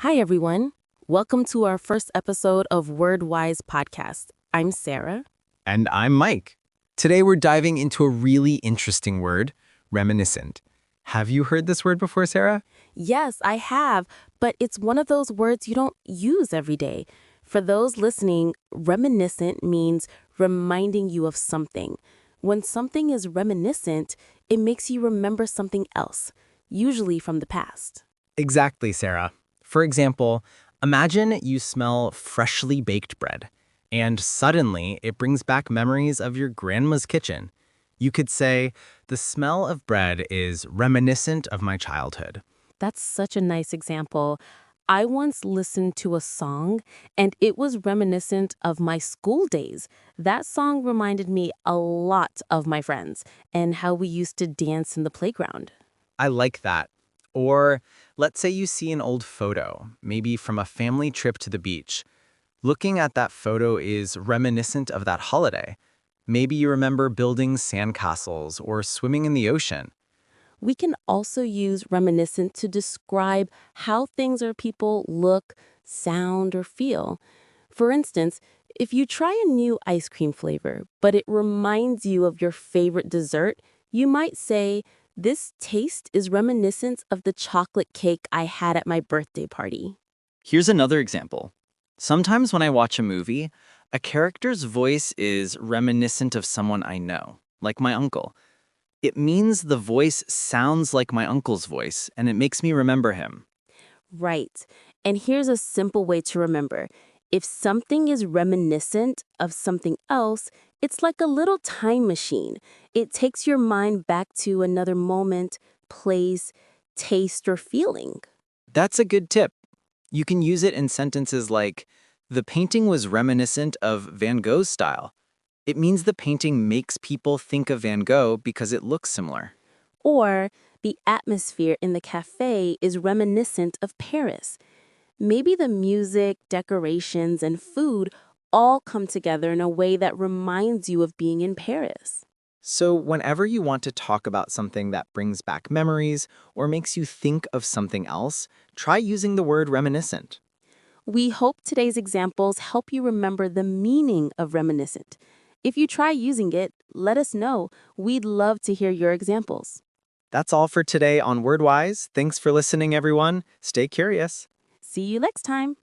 Hi, everyone. Welcome to our first episode of WordWise Podcast. I'm Sarah. And I'm Mike. Today we're diving into a really interesting word, reminiscent. Have you heard this word before, Sarah? Yes, I have, but it's one of those words you don't use every day. For those listening, reminiscent means reminding you of something. When something is reminiscent, it makes you remember something else, usually from the past. Exactly, Sarah. For example, imagine you smell freshly baked bread, and suddenly it brings back memories of your grandma's kitchen. You could say, the smell of bread is reminiscent of my childhood. That's such a nice example. I once listened to a song, and it was reminiscent of my school days. That song reminded me a lot of my friends and how we used to dance in the playground. I like that. Or let's say you see an old photo, maybe from a family trip to the beach. Looking at that photo is reminiscent of that holiday. Maybe you remember building sandcastles or swimming in the ocean. We can also use reminiscent to describe how things or people look, sound, or feel. For instance, if you try a new ice cream flavor, but it reminds you of your favorite dessert, you might say, "This taste is reminiscent of the chocolate cake I had at my birthday party." Here's another example. Sometimes when I watch a movie, a character's voice is reminiscent of someone I know, like my uncle. It means the voice sounds like my uncle's voice, and it makes me remember him. Right. And here's a simple way to remember. If something is reminiscent of something else, it's like a little time machine. It takes your mind back to another moment, place, taste, or feeling. That's a good tip. You can use it in sentences like, the painting was reminiscent of Van Gogh's style. It means the painting makes people think of Van Gogh because it looks similar. Or the atmosphere in the cafe is reminiscent of Paris. Maybe the music, decorations, and food all come together in a way that reminds you of being in Paris. So whenever you want to talk about something that brings back memories or makes you think of something else, try using the word reminiscent. We hope today's examples help you remember the meaning of reminiscent. If you try using it, let us know. We'd love to hear your examples. That's all for today on WordWise. Thanks for listening, everyone. Stay curious. See you next time.